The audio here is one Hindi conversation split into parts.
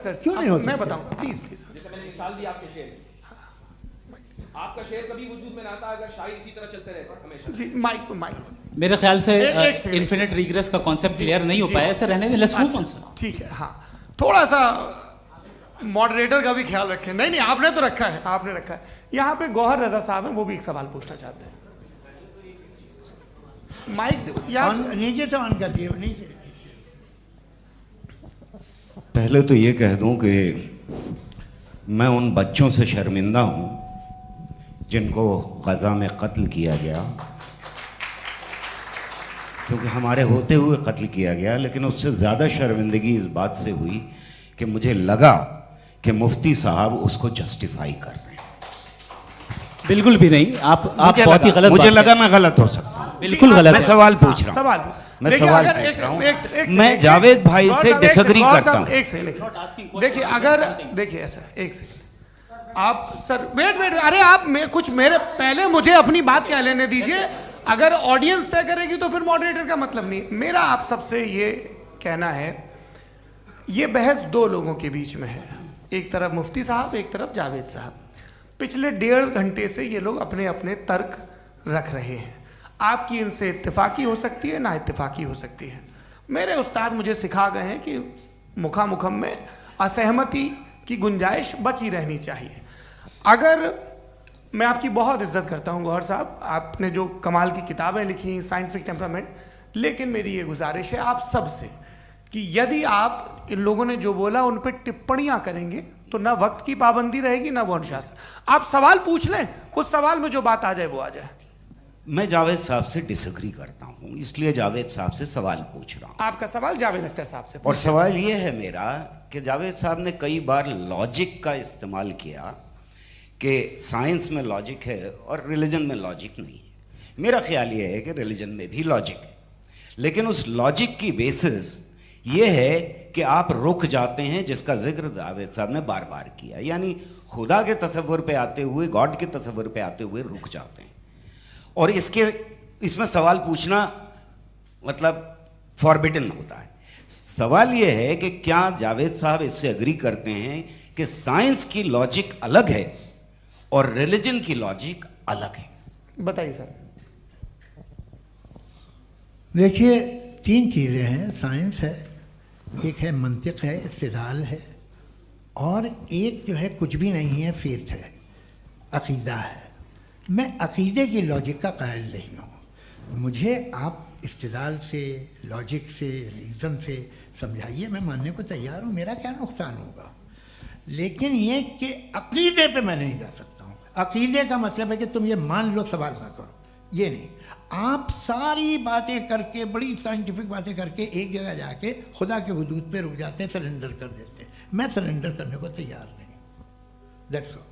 सर क्यों नहीं हो सकता? मैं बताऊंगा प्लीज प्लीज। जैसे मैंने मिसाल दी आपके शेर की, आपका शेर कभी वजूद में ना आता अगर शायर इसी तरह चलते रहते हमेशा। जी माइक माइक मेरे ख्याल से एक सेकंड, इन्फिनिट रिग्रेस का कॉन्सेप्ट क्लियर नहीं हो पाया। सर रहने दें, लेट्स मूव ऑन सर। ठीक है। हाँ थोड़ा सा मॉडरेटर का भी ख्याल रखें। नहीं नहीं आपने तो रखा है, आपने रखा है। यहाँ पे गौहर रजा साहब हैं, वो भी एक सवाल पूछना चाहते हैं। माइक यहाँ नीचे से ऑन कर दिए नीचे। पहले तो ये कह दूं कि मैं उन बच्चों से शर्मिंदा हूं जिनको गज़ा में कत्ल किया गया, क्योंकि हमारे होते हुए कत्ल किया गया। लेकिन उससे ज़्यादा शर्मिंदगी इस बात से हुई कि मुझे लगा कि मुफ्ती साहब उसको जस्टिफाई कर रहे हैं। बिल्कुल भी नहीं, आप बहुत ही गलत। मुझे लगा मैं गलत हो सकता हूं। बिल्कुल गलत मैं है। सवाल पूछ रहा हूं। सवाल मैं देखिए, सवाल अगर पूछ रहा हूं। एक मैं जावेद भाई से डिसएग्री करता हूं। एक सेकंड देखिए, अगर देखिए ऐसा एक सेकंड आप सर वेट अरे आप कुछ मेरे पहले मुझे अपनी बात कह लेने दीजिए। अगर ऑडियंस तय करेगी तो फिर मॉडरेटर का मतलब नहीं। मेरा आप सबसे ये कहना है, ये बहस दो लोगों के बीच में है। एक तरफ मुफ्ती साहब, एक तरफ जावेद साहब। पिछले 1.5 घंटे से ये लोग अपने अपने तर्क रख रहे हैं। आपकी इनसे इत्तेफाकी हो सकती है, ना इत्तेफाकी हो सकती है। मेरे उस्ताद मुझे सिखा गए हैं कि मुखामुखम में असहमति की गुंजाइश बची रहनी चाहिए। अगर मैं आपकी बहुत इज्जत करता हूं गौहर साहब, आपने जो कमाल की किताबें लिखी साइंटिफिक टेम्परामेंट, लेकिन मेरी ये गुजारिश है आप सबसे कि यदि आप इन लोगों ने जो बोला उन पर टिप्पणियां करेंगे तो ना वक्त की पाबंदी रहेगी ना वो अनुशासन। आप सवाल पूछ लें, उस सवाल में जो बात आ जाए वो आ जाए। मैं जावेद साहब से डिसएग्री करता हूं, इसलिए जावेद साहब से सवाल पूछ रहा हूं। आपका सवाल जावेद अख्तर साहब से। और सवाल ये है मेरा कि जावेद साहब ने कई बार लॉजिक का इस्तेमाल किया कि साइंस में लॉजिक है और रिलीजन में लॉजिक नहीं है। मेरा ख्याल ये है कि रिलीजन में भी लॉजिक है, लेकिन उस लॉजिक की बेसिस ये है कि आप रुक जाते हैं, जिसका जिक्र जावेद साहब ने बार बार किया। यानी खुदा के तसव्वुर पे आते हुए, गॉड के तसव्वुर पे आते हुए रुक जाते हैं। और इसमें सवाल पूछना मतलब फॉरबिडन होता है। सवाल यह है कि क्या जावेद साहब इससे एग्री करते हैं कि साइंस की लॉजिक अलग है और रिलीजन की लॉजिक अलग है? बताइए सर। देखिए 3 चीज़ें हैं, साइंस है, एक है मंतिक है, इस्तिदलाल है, और एक जो है कुछ भी नहीं है, फेथ है, अकीदा है। मैं अकीदे की लॉजिक का कायल नहीं हूँ। मुझे आप इस्तिदलाल से, लॉजिक से, रीज़न से समझाइए, मैं मानने को तैयार हूँ, मेरा क्या नुकसान होगा। लेकिन ये कि अकीदे पे मैं नहीं जा सकता हूँ। अकीदे का मतलब है कि तुम ये मान लो, सवाल ना करो, ये नहीं। आप सारी बातें करके, बड़ी साइंटिफिक बातें करके एक जगह जाके खुदा के वजूद पे रुक जाते हैं, सरेंडर कर देते हैं। मैं सरेंडर करने को तैयार नहीं। दैट्स ऑल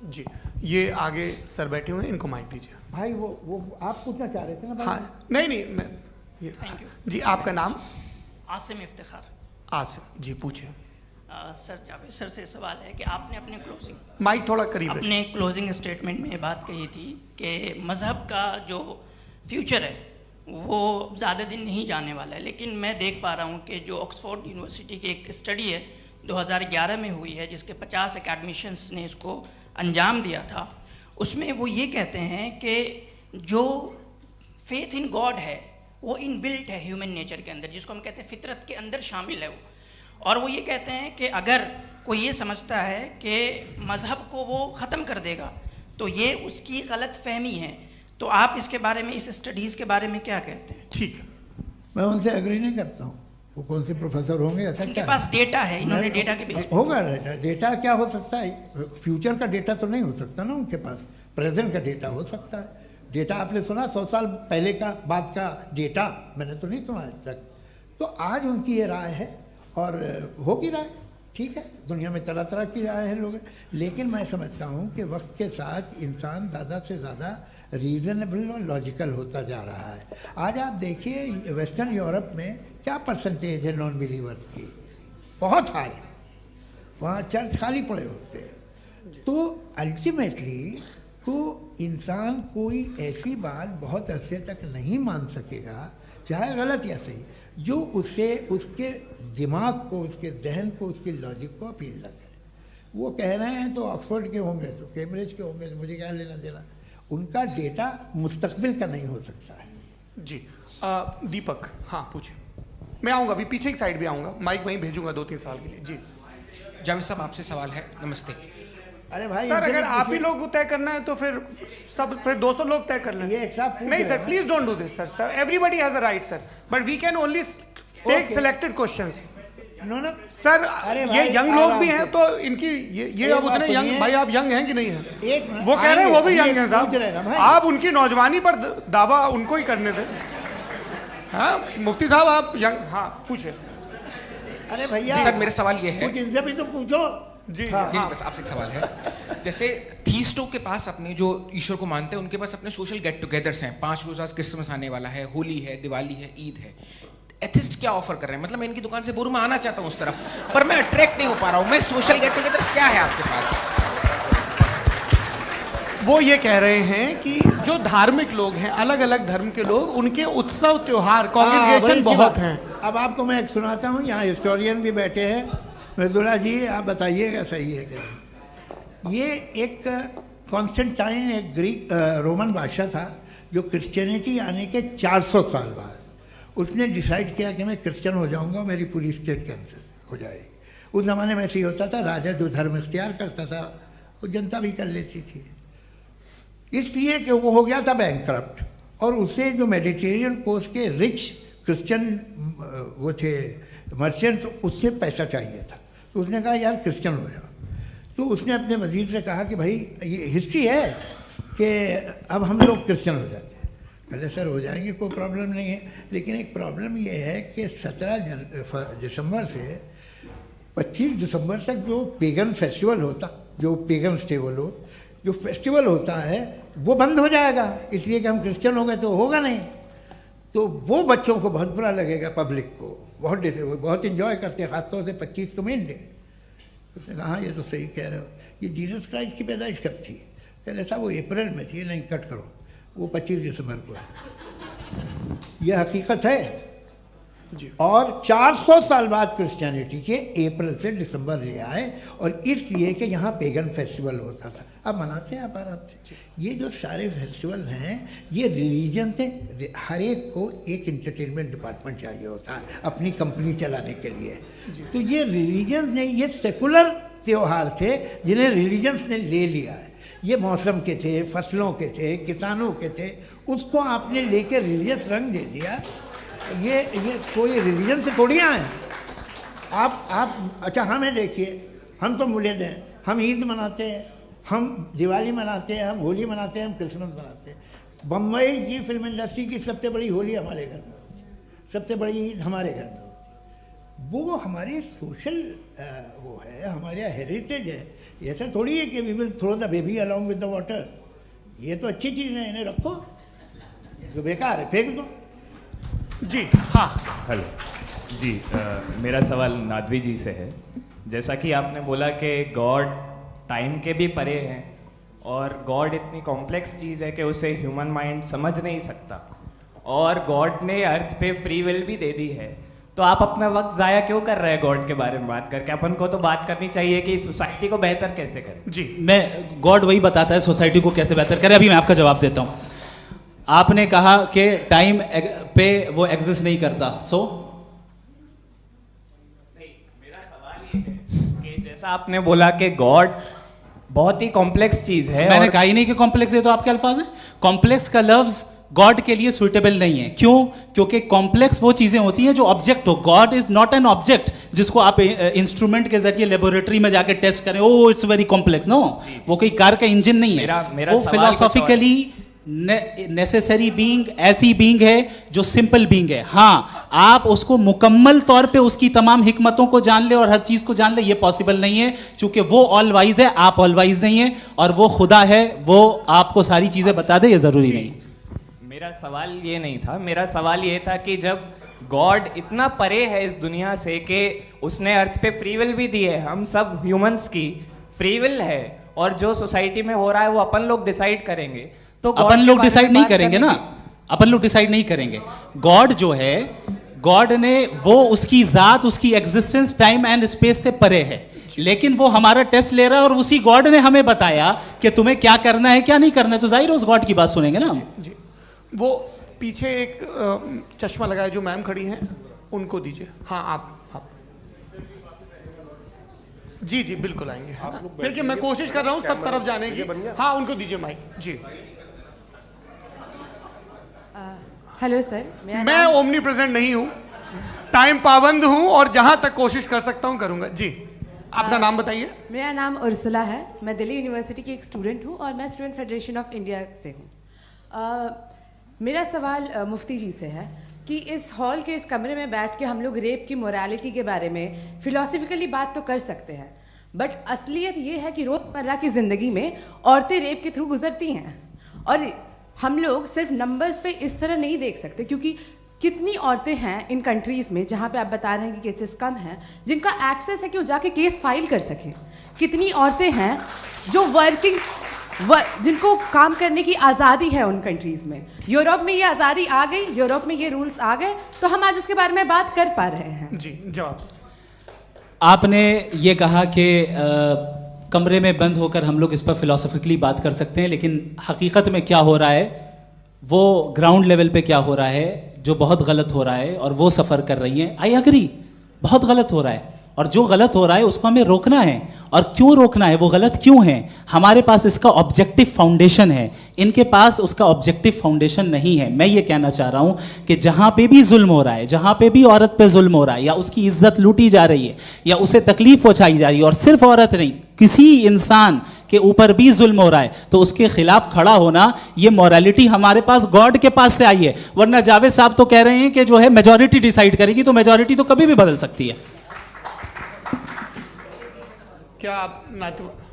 जी। ये आगे सर बैठे हुए हैं, इनको माइक दीजिए। भाई। वो आप पूछना चाह रहे थे ना भाई? हाँ नहीं मैं ये थैंक यू जी। आपका नाम? आसिम इफ्तिखार। आसिम जी, पूछिए। सर जावेद सर से सवाल है कि आपने अपने माइक थोड़ा करीब है। अपने क्लोजिंग स्टेटमेंट में ये बात कही थी कि मज़हब का जो फ्यूचर है वो ज़्यादा दिन नहीं जाने वाला है। लेकिन मैं देख पा रहा हूँ कि जो ऑक्सफोर्ड यूनिवर्सिटी की एक स्टडी है 2011 में हुई है, जिसके 50 एकेडमिशियंस ने इसको अंजाम दिया था, उसमें वो ये कहते हैं कि जो फेथ इन गॉड है वो इनबिल्ट है ह्यूमन नेचर के अंदर, जिसको हम कहते हैं फितरत के अंदर शामिल है वो। और वो ये कहते हैं कि अगर कोई ये समझता है कि मज़हब को वो ख़त्म कर देगा तो ये उसकी गलत फहमी है। तो आप इसके बारे में, इस स्टडीज़ के बारे में क्या कहते हैं? ठीक है। मैं उनसे एग्री नहीं करता हूँ। वो कौन से प्रोफेसर होंगे? ऐसा उनके क्या पास डेटा है, इन्होंने डेटा के बेस होगा। डेटा क्या हो सकता है? फ्यूचर का डेटा तो नहीं हो सकता ना उनके पास, प्रेजेंट का डेटा हो सकता है। डेटा आपने सुना 100 साल पहले का बाद का डेटा? मैंने तो नहीं सुना आज तक। तो आज उनकी ये राय है और होगी राय, ठीक है। दुनिया में तरह तरह की राय है लोग, लेकिन मैं समझता हूँ कि वक्त के साथ इंसान ज़्यादा से ज़्यादा रीज़नेबल और लॉजिकल होता जा रहा है। आज आप देखिए वेस्टर्न यूरोप में क्या परसेंटेज है नॉन बिलीवर्स की, बहुत हाई। वहाँ चर्च खाली पड़े होते हैं। तो अल्टीमेटली तो इंसान कोई ऐसी बात बहुत अरसे तक नहीं मान सकेगा, चाहे गलत या सही, जो उससे उसके दिमाग को, उसके जहन को, उसके लॉजिक को अपील न करे। वो कह रहे हैं तो ऑक्सफोर्ड के होंगे तो कैम्ब्रिज के होंगे, तो मुझे क्या लेना देना। उनका डेटा मुस्तकबिल का नहीं हो सकता है। जी दीपक, हाँ पूछिए। मैं आऊँगा अभी, पीछे की साइड भी आऊँगा, माइक वहीं भेजूंगा 2-3 साल के लिए। जी जावेद साहब, आपसे सवाल है। नमस्ते। अरे भाई सर, अगर आप ही लोग को तय करना है तो फिर 200 लोग तय कर लें। ये एक साथ नहीं sir, please don't do this sir. Everybody has a right sir, but we can only take selected questions. No sir, ये यंग लोग भी हैं तो इनकी ये अब उतने सुनिए। यंग, भाई आप यंग हैं कि नहीं हैं? एक मिनट, वो कह रहे हैं वो भी यंग हैं पूछ रहे हैं ना साहब, भाई। आप उनकी नौजवानी पर दावा उनको ही करने थे। हाँ मुफ्ती साहब आप यंग, हाँ पूछे। अरे भैया सर, मेरा सवाल ये है। कुछ इनसे भी तो पूछो। जी नहीं, बस आपसे एक सवाल है। जैसे थीस्टों के पास अपने जो ईश्वर को मानते हैं, उनके पास अपने सोशल गेट टुगेदर्स हैं। 5 रोज़ आज क्रिसमस आने वाला है, होली है, दिवाली है, ईद है। एथिस्ट क्या ऑफर कर रहे हैं? मतलब मैं इनकी दुकान से बोलूं, मैं आना चाहता हूं उस तरफ, पर मैं अट्रैक्ट नहीं हो पा रहा हूं। मैं सोशल गेट टुगेदर्स क्या है आपके पास? वो ये कह रहे हैं कि जो धार्मिक लोग हैं, अलग अलग धर्म के लोग, उनके उत्सव त्योहार, कांग्रेगेशन बहुत हैं। अब आपको मैं एक सुनाता हूँ, यहाँ हिस्टोरियन भी बैठे हैं। मृदुला जी, आप बताइएगा सही है क्या? ये एक कॉन्स्टेंटाइन, एक ग्रीक रोमन बादशाह था, जो क्रिश्चियनिटी आने के 400 साल बाद उसने डिसाइड किया कि मैं क्रिश्चियन हो जाऊंगा, मेरी पूरी स्टेट कैंसिल हो जाएगी। उस ज़माने में ऐसे ही होता था, राजा जो धर्म इख्तियार करता था वो जनता भी कर लेती थी। इसलिए कि वो हो गया था बैंकक्रप्ट, और उसे जो मेडिटेरियन कोस्ट के रिच क्रिश्चियन वो थे मर्चेंट, उससे पैसा चाहिए था। तो उसने कहा यार क्रिश्चियन हो जाओ। तो उसने अपने वजीर से कहा कि भाई ये हिस्ट्री है कि अब हम लोग क्रिश्चियन हो जाते हैं। कहते सर हो जाएंगे, कोई प्रॉब्लम नहीं है, लेकिन एक प्रॉब्लम ये है कि 17 दिसंबर से 25 दिसंबर तक जो पेगन फेस्टिवल होता, जो पेगन जो फेस्टिवल होता है वो बंद हो जाएगा, इसलिए कि हम क्रिश्चियन हो गए तो होगा नहीं। तो वो बच्चों को बहुत बुरा लगेगा, पब्लिक को बहुत इन्जॉय करते हैं, खासतौर से 25 को मेन डे। उसने कहा हाँ ये तो सही कह रहे हो। ये जीसस क्राइस्ट की पैदाइश कब थी? कहते साहब वो अप्रैल में थी। नहीं, कट करो, वो 25 दिसंबर को है। यह हकीकत है। और 400 साल बाद क्रिश्चियनिटी के अप्रैल से दिसंबर ले आए, और इसलिए कि यहाँ पेगन फेस्टिवल होता था। अब मनाते हैं आप आराम से। ये जो सारे फेस्टिवल हैं ये रिलीजन से, हर एक को एक इंटरटेनमेंट डिपार्टमेंट चाहिए होता है अपनी कंपनी चलाने के लिए। तो ये रिलीजन ने, ये सेकुलर त्यौहार थे जिन्हें रिलीजन्स ने ले लिया है। ये मौसम के थे, फसलों के थे, किसानों के थे, उसको आपने लेके रिलीजियस रंग दे दिया। ये कोई रिलीजन से थोड़ी आए आप। अच्छा हमें देखिए, हम तो मुल्द हैं, हम ईद मनाते हैं, हम दिवाली मनाते हैं, हम होली मनाते हैं, हम क्रिसमस मनाते हैं। बम्बई की फिल्म इंडस्ट्री की सबसे बड़ी होली हमारे घर में होती है, सबसे बड़ी ईद हमारे घर में होती है। वो हमारे सोशल वो है, हमारा हेरिटेज है। ऐसा थोड़ी है कि we will throw the baby along with the water. ये तो अच्छी चीज़ है, इन्हें रखो, जो बेकार है फेंक दो। जी हाँ। हेलो जी, मेरा सवाल नादवी जी से है। जैसा कि आपने बोला कि गॉड टाइम के भी परे हैं, और गॉड इतनी कॉम्प्लेक्स चीज़ है कि उसे ह्यूमन माइंड समझ नहीं सकता, और गॉड ने अर्थ पे फ्री विल भी दे दी है। तो आप अपना वक्त ज़ाया क्यों कर रहे हैं गॉड के बारे में बात करके? अपन को तो बात करनी चाहिए कि सोसाइटी को बेहतर कैसे करें। जी, मैं गॉड वही बताता है सोसाइटी को कैसे बेहतर करे। अभी मैं आपका जवाब देता हूँ। आपने कहा कि टाइम पे वो एग्जिस्ट नहीं करता, मेरा सवाल ये है कि जैसा आपने बोला कि गॉड बहुत ही कॉम्प्लेक्स चीज है। मैंने कहा ही नहीं कि कॉम्प्लेक्स है, तो आपके अल्फाज हैं। कॉम्प्लेक्स का लफ्ज गॉड के लिए सुइटेबल नहीं है। क्यों? क्योंकि कॉम्प्लेक्स वो चीजें होती हैं जो ऑब्जेक्ट हो। God is not an object जिसको आप इंस्ट्रूमेंट के जरिए लेबोरेटरी में जाके टेस्ट करें, oh it's very complex. No, वो कोई कार का इंजन नहीं है। वो फिलोसॉफिकली नेसेसरी बीइंग ऐसी बीइंग है जो सिंपल बीइंग है। हाँ, आप उसको मुकम्मल तौर पे उसकी तमाम हिकमतों को जान ले और हर चीज को जान ले, ये पॉसिबल नहीं है, क्योंकि वो ऑल वाइज है, आप ऑल वाइज नहीं है, और वो खुदा है, वो आपको सारी चीजें बता दे, ये जरूरी नहीं। मेरा सवाल ये नहीं था। मेरा सवाल ये था कि जब गॉड इतना परे है इस दुनिया से कि उसने अर्थ पे फ्री विल भी दी है, हम सब ह्यूमंस की फ्री विल है, और जो सोसाइटी में हो रहा है वो अपन लोग डिसाइड करेंगे। तो अपन लोग डिसाइड नहीं करेंगे ना, अपन लोग डिसाइड नहीं करेंगे। गॉड जो है, गॉड ने वो उसकी जात, उसकी एग्जिस्टेंस टाइम एंड स्पेस से परे है, लेकिन वो हमारा टेस्ट ले रहा है और उसी गॉड ने हमें बताया कि तुम्हें क्या करना है क्या नहीं करना है, तो जाहिर है उस गॉड की बात सुनेंगे ना हम। जी वो पीछे एक चश्मा लगाए जो मैम खड़ी हैं उनको दीजिए। हाँ आप जी जी बिल्कुल आएंगे। देखिए मैं कोशिश कर रहा हूँ सब तरफ जाने की। हाँ उनको दीजिए माइक जी। हेलो सर, मैं ओमनी प्रेजेंट नहीं हूँ, टाइम पाबंद हूँ और जहाँ तक कोशिश कर सकता हूँ करूँगा। जी अपना नाम बताइए। मेरा नाम उर्सुला है, मैं दिल्ली यूनिवर्सिटी की एक स्टूडेंट हूँ और मैं स्टूडेंट फेडरेशन ऑफ इंडिया से हूँ। मेरा सवाल मुफ्ती जी से है कि इस हॉल के इस कमरे में बैठ के हम लोग रेप की मोरालिटी के बारे में फिलोसफिकली बात तो कर सकते हैं, बट असलियत ये है कि रोज़मर्रा की ज़िंदगी में औरतें रेप के थ्रू गुजरती हैं और हम लोग सिर्फ नंबर्स पे इस तरह नहीं देख सकते, क्योंकि कितनी औरतें हैं इन कंट्रीज़ में जहाँ पे आप बता रहे हैं कि केसेस कम हैं जिनका एक्सेस है कि वो जाके केस फाइल कर सकें। कितनी औरतें हैं जो जिनको काम करने की आज़ादी है उन कंट्रीज़ में। यूरोप में ये आज़ादी आ गई, यूरोप में ये रूल्स आ गए, तो हम आज उसके बारे में बात कर पा रहे हैं। जी जवाब। आपने ये कहा कि कमरे में बंद होकर हम लोग इस पर फिलोसफिकली बात कर सकते हैं, लेकिन हकीकत में क्या हो रहा है, वो ग्राउंड लेवल पे क्या हो रहा है जो बहुत गलत हो रहा है और वो सफ़र कर रही हैं। आई एग्री, बहुत गलत हो रहा है और जो गलत हो रहा है उसको हमें रोकना है। और क्यों रोकना है, वो गलत क्यों है, हमारे पास इसका ऑब्जेक्टिव फाउंडेशन है, इनके पास उसका ऑब्जेक्टिव फाउंडेशन नहीं है। मैं ये कहना चाह रहा हूँ कि जहाँ पे भी जुल्म हो रहा है, जहाँ पे भी औरत पे जुल्म हो रहा है या उसकी इज्जत लूटी जा रही है या उसे तकलीफ पहुँचाई जा रही है, और सिर्फ औरत नहीं किसी इंसान के ऊपर भी जुल्म हो रहा है, तो उसके खिलाफ खड़ा होना, ये मॉरलिटी हमारे पास गॉड के पास से आई है। वरना जावेद साहब तो कह रहे हैं कि जो है मेजॉरिटी डिसाइड करेगी, तो मेजॉरिटी तो कभी भी बदल सकती है। क्या आप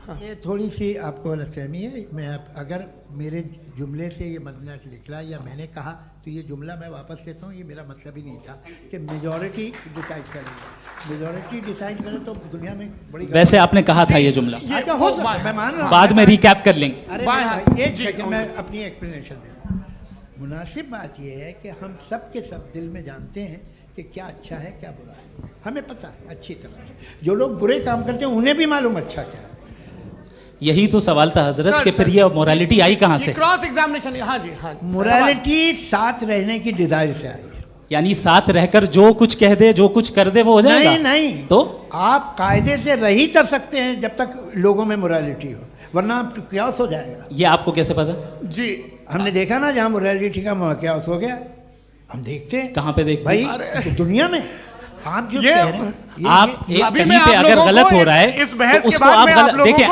हाँ। ये थोड़ी सी आपको गलतफहमी है। मैं अगर मेरे जुमले से ये मदना निकला या मैंने कहा तो ये जुमला मैं वापस लेता हूँ। ये मेरा मतलब ही नहीं था कि मेजॉरिटी डिसाइड करेगी। मेजॉरिटी डिसाइड करे तो दुनिया में बड़ी, वैसे आपने कहा था ये जुमला, अच्छा हो सकता है, मैं मान रहा हूँ, बाद में रिकैप कर लेंगे। अरे एक सेकंड मैं अपनी एक्सप्लेनेशन देता हूँ। मुनासिब बात यह है कि हम सब के सब दिल में जानते हैं कि क्या अच्छा है क्या बुरा है, हमें पता है अच्छी तरह से। जो लोग बुरे काम करते हैं उन्हें भी मालूम अच्छा क्या है। यही तो सवाल था हजरत कि फिर ये मोरालिटी आई कहाँ से? Cross examination. हाँ जी हाँ। मोरालिटी साथ रहने की डिजायर से आई, यानी साथ रहकर जो कुछ कह दे जो कुछ कर दे वो हो जाएगा। नहीं नहीं, तो आप कायदे से रही कर सकते हैं जब तक लोगों में मोरालिटी हो, वरना क्यास हो जाएगा। ये आपको कैसे पता? जी हमने देखा ना जहाँ मोरालिटी का क्यास हो गया, हम देखते हैं। कहाँ पे देखते भाई तो दुनिया में आप जो कह रहे हैं, आप कहीं पे अगर गलत हो रहा है तो उसको आप देखिए।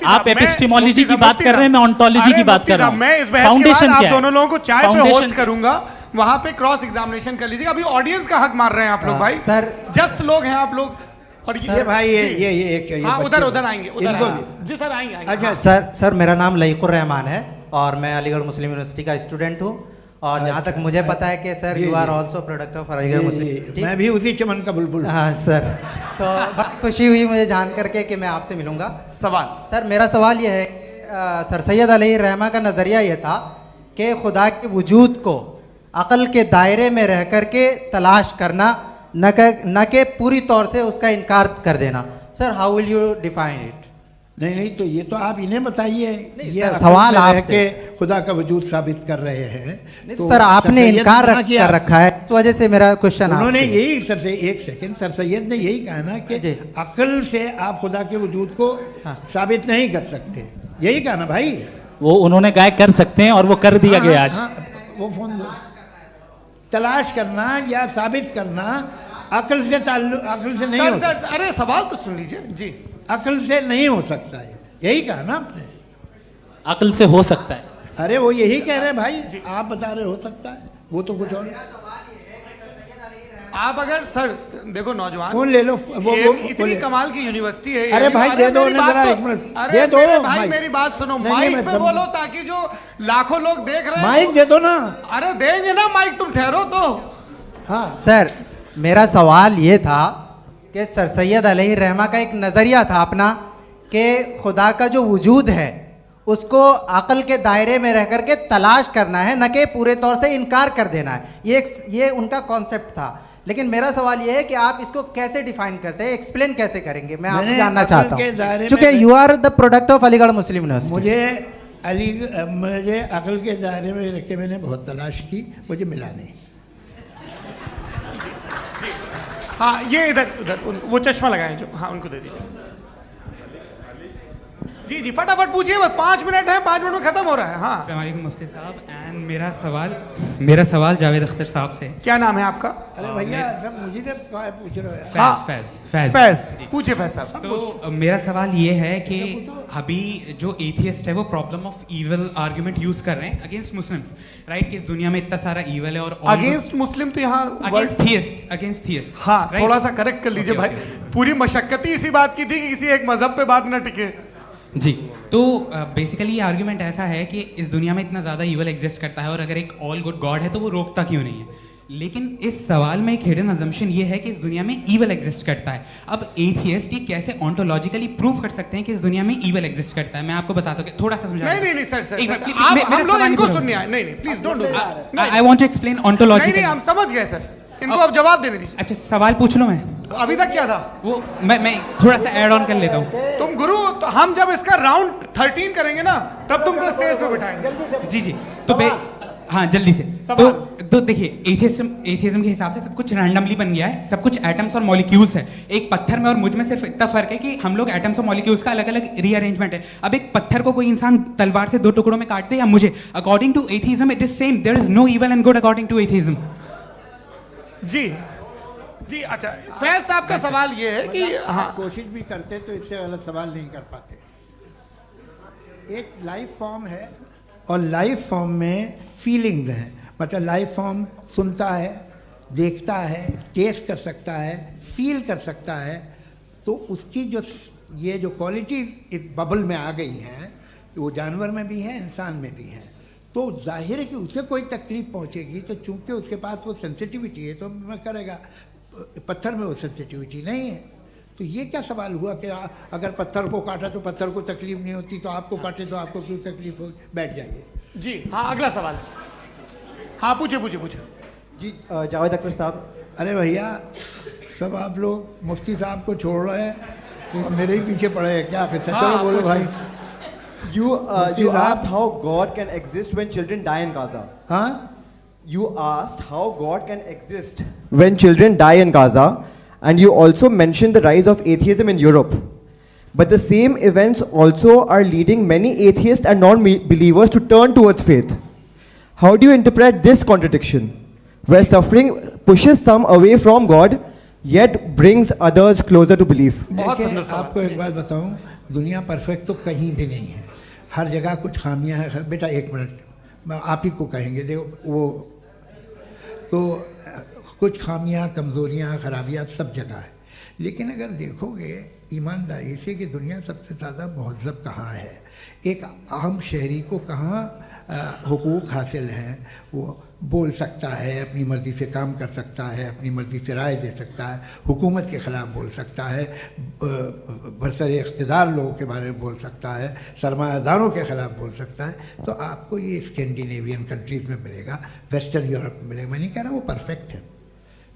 आप एपिस्टेमोलॉजी की बात कर रहे हैं, मैं ऑन्टोलॉजी की बात कर रहा हूँ। मैं इस बहस फाउंडेशन के बाद आप दोनों लोगों को चाय पे होस्ट करूंगा, वहां पे क्रॉस एग्जामिनेशन कर लीजिएगा। अभी ऑडियंस का हक मार रहे हैं आप लोग भाई, सर जस्ट लोग हैं आप लोग। और ये भाई ये उधर आएंगे, उधर जी सर आएंगे। अच्छा सर मेरा नाम लईकुर रहमान है और मैं अलीगढ़ मुस्लिम यूनिवर्सिटी का स्टूडेंट हूँ। और जहाँ तक मुझे पता है कि sir you are also product of Aligarh Muslim University. मैं भी उसी चमन का बुलबुल। हाँ सर, तो बहुत खुशी हुई मुझे जान करके कि मैं आपसे मिलूँगा। सवाल सर मेरा सवाल ये है, सर सैयद अलैहिर्रहमा का नज़रिया ये था कि खुदा के वजूद को अक़ल के दायरे में रह कर के तलाश करना, न कि पूरी तौर से उसका इनकार कर देना। Sir how will you define it? नहीं तो ये तो आप इन्हें बताइए। ये सवाल आपसे खुदा का वजूद साबित कर रहे हैं तो सर आपने इनकार कर रखा है, इस वजह से मेरा क्वेश्चन उन्होंने यही सर से एक सेकंड सर सैयद ने यही कहा ना कि अक्ल से आप खुदा के वजूद को साबित नहीं कर सकते, यही कहा ना भाई। वो उन्होंने कहा कर सकते हैं और वो कर दिया गया आज। वो फोन तलाश करना या साबित करना अक्ल से नहीं हो सकता। अरे सवाल तो सुन लीजिए जी। अक्ल से नहीं हो सकता है, यही कहा ना आपने। अक्ल से हो सकता है, अरे वो यही कह रहे हैं भाई, आप बता रहे हो सकता है, वो तो कुछ और। आप अगर सर देखो नौजवान फोन ले लो, वो इतनी कमाल की यूनिवर्सिटी है। अरे भाई दे दो जरा एक मिनट, दे दो भाई मेरी बात सुनो, माइक पे बोलो ताकि जो लाखों लोग देख रहे हैं। माइक दे दो ना। अरे देंगे ना माइक, तुम ठहरो तो। हाँ सर मेरा सवाल ये था कि सर सैयद अलैहिर्रहमा का एक नज़रिया था अपना कि खुदा का जो वजूद है उसको अकल के दायरे में रह करके तलाश करना है, न कि पूरे तौर से इनकार कर देना है। ये उनका कॉन्सेप्ट था। लेकिन मेरा सवाल ये है कि आप इसको कैसे डिफाइन करते हैं, एक्सप्लेन कैसे करेंगे, मैं आपसे जानना चाहता हूँ, क्योंकि you are the product of Aligarh Muslim University. मुझे अकल के दायरे में रख के मैंने बहुत तलाश की, मुझे मिला नहीं। हाँ, ये इधर वो चश्मा लगाए जो, हाँ उनको दे दीजिए। जी जी फटाफट पूछिए, बस 5 मिनट है, 5 मिनट में खत्म हो रहा है। हाँ अस्सलाम वालेकुम मुफ्ती साहब। एंड मेरा सवाल जावेद अख्तर साहब से। क्या नाम है आपका? अरे भैया सब मुझे पूछ रहे हो। फैज पूछिए फैज साहब। तो मेरा सवाल ये है कि अभी जो एथियस्ट है वो problem of evil argument use कर रहे हैं अगेंस्ट मुस्लिम्स, राइट? कि इस दुनिया में इतना सारा ईविल है और अगेंस्ट मुस्लिम तो यहाँ अगेंस्ट थियस्ट। हाँ थोड़ा सा करेक्ट कर लीजिए भाई, पूरी मशक्कत ही इसी बात की थी कि किसी एक मजहब पे बात न टिके। जी, तो बेसिकली ये आर्ग्यूमेंट ऐसा है कि इस दुनिया में इतना ज़्यादा ईवल एग्जिस्ट करता है और अगर एक ऑल गुड गॉड है तो वो रोकता क्यों नहीं है? लेकिन इस सवाल में एक हिडन अजम्पशन ये है कि इस दुनिया में ईवल एग्जिस्ट करता है। अब एथियस्ट ये कैसे ऑन्टोलॉजिकली प्रूव कर सकते हैं कि इस दुनिया में ईवल एग्जिस्ट करता है? मैं आपको बताता हूँ, थोड़ा सा समझा। नहीं सर, हम लोग इनको सुनिए। नहीं please don't do that. I want to explain ontologically. नहीं हम समझ गए सर, इनको अब जवाब देने दीजिए। अच्छा सवाल पूछ लो मैं। अभी तक क्या था वो मैं थोड़ा सा ऐड ऑन कर लेता हूँ। तुम गुरु, तो हम जब इसका राउंड 13 करेंगे ना तब तुमको स्टेज पे बिठाएंगे। जी तो हाँ जल्दी से। तो देखिए एथियज्म के हिसाब से सब कुछ रैंडमली बन गया है, सब कुछ एटम्स और मॉलिक्यूल्स है। एक पत्थर में और मुझ में सिर्फ इतना फर्क है कि हम लोग एटम्स और मॉलिक्यूल्स का अलग अलग रीअरेंजमेंट है। अब एक पत्थर को कोई इंसान तलवार से 2 टुकड़ों में काट दे या मुझे, according to atheism it is same. There is no evil and good according to atheism. जी अच्छा, फैज साहब का सवाल ये है कि हाँ कोशिश भी करते तो इससे गलत सवाल नहीं कर पाते। एक लाइफ फॉर्म है और लाइफ फॉर्म में फीलिंग्स हैं, मतलब लाइफ फॉर्म सुनता है, देखता है, टेस्ट कर सकता है, फील कर सकता है। तो उसकी जो क्वालिटी इस बबल में आ गई हैं, वो जानवर में भी है, इंसान में भी है। तो जाहिर है कि उसे कोई तकलीफ पहुंचेगी, तो चूंकि उसके पास वो सेंसिटिविटी है तो मैं करेगा। पत्थर में वो सेंसिटिविटी नहीं है। तो ये क्या सवाल हुआ कि अगर पत्थर को काटा तो पत्थर को तकलीफ नहीं होती, तो आपको काटे तो आपको क्यों तकलीफ हो? बैठ जाइए। जी हाँ, अगला सवाल। हाँ पूछे जी जावेद अख्तर साहब। अरे भैया सब आप लोग मुफ्ती साहब को छोड़ रहे हैं, मेरे ही पीछे पड़े हैं क्या? फिर चलो बोलो भाई। You asked how God can exist when children die in Gaza. हाँ? You asked how God can exist when children die in Gaza, and you also mentioned the rise of atheism in Europe. But the same events also are leading many atheists and non-believers to turn towards faith. How do you interpret this contradiction, where suffering pushes some away from God, yet brings others closer to belief? देखिए, आपको एक बात बताऊं, दुनिया परफेक्ट तो कहीं भी नहीं है, हर जगह कुछ खामियां हैं। बेटा 1 मिनट आप ही को कहेंगे, देखो वो तो कुछ खामियां, कमज़ोरियां, खराबियां सब जगह है। लेकिन अगर देखोगे ईमानदारी से कि दुनिया सबसे ज़्यादा महज़ब कहाँ है, एक आम शहरी को कहाँ हुकूक हासिल हैं, वो बोल सकता है, अपनी मर्ज़ी से काम कर सकता है, अपनी मर्ज़ी से राय दे सकता है, हुकूमत के ख़िलाफ़ बोल सकता है, बरसर इक़्तिदार लोगों के बारे में बोल सकता है, सरमायादारों के ख़िलाफ़ बोल सकता है। तो आपको ये स्कैंडिनेवियन कंट्रीज़ में मिलेगा, वेस्टर्न यूरोप में मिलेगा। मैं नहीं कह रहा वो परफेक्ट है,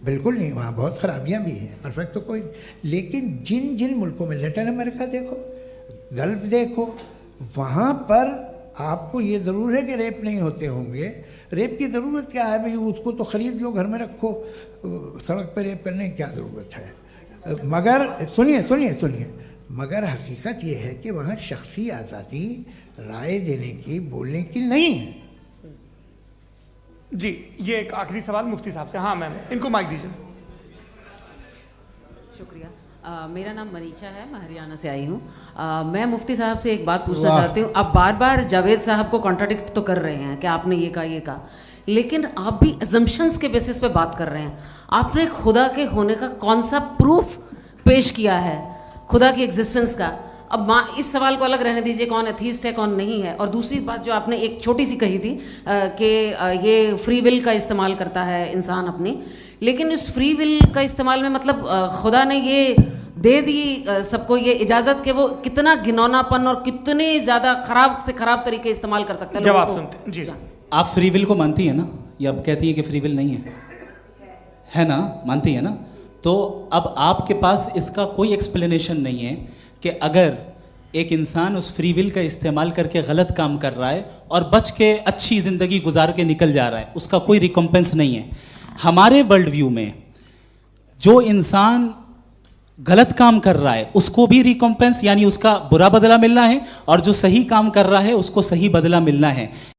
बिल्कुल नहीं, वहाँ बहुत ख़राबियाँ भी हैं, परफेक्ट तो कोई। लेकिन जिन जिन मुल्कों में, लैटिन अमेरिका देखो, गल्फ़ देखो, वहाँ पर आपको ये ज़रूर है कि रेप नहीं होते होंगे। रेप की ज़रूरत क्या है भाई? उसको तो ख़रीद लो, घर में रखो, सड़क पर रेप करने की क्या ज़रूरत है? मगर सुनिए, मगर हकीकत ये है कि वहाँ शख्सी आज़ादी राय देने की, बोलने की नहीं है। जी ये एक आखिरी सवाल मुफ्ती साहब से। हाँ मैम, इनको माइक दीजिए। शुक्रिया। मेरा नाम मनीषा है, मैं हरियाणा से आई हूँ। मैं मुफ्ती साहब से एक बात पूछना चाहती हूँ। आप बार बार जावेद साहब को कॉन्ट्राडिक्ट तो कर रहे हैं कि आपने ये कहा, लेकिन आप भी अजम्पशंस के बेसिस पे बात कर रहे हैं। आपने खुदा के होने का कौन सा प्रूफ पेश किया है, खुदा की एग्जिस्टेंस का? अब इस सवाल को अलग रहने दीजिए, कौन एथीस्ट है कौन नहीं है। और दूसरी बात जो आपने एक छोटी सी कही थी कि ये फ्री विल का इस्तेमाल करता है इंसान अपनी, लेकिन उस फ्री विल का इस्तेमाल में मतलब खुदा ने ये दे दी सबको ये इजाज़त कि वो कितना घिनौनापन और कितने ज़्यादा ख़राब से ख़राब तरीके इस्तेमाल कर सकते हैं। जब आप सुनते हैं जी, आप फ्री विल को मानती है ना, या आप कहती है कि फ्री विल नहीं है ना, मानती है ना? तो अब आपके पास इसका कोई एक्सप्लेनेशन नहीं है कि अगर एक इंसान उस फ्री विल का इस्तेमाल करके गलत काम कर रहा है और बच के अच्छी ज़िंदगी गुजार के निकल जा रहा है, उसका कोई रिकम्पेंस नहीं है। हमारे वर्ल्ड व्यू में जो इंसान गलत काम कर रहा है उसको भी रिकम्पेंस यानी उसका बुरा बदला मिलना है, और जो सही काम कर रहा है उसको सही बदला मिलना है।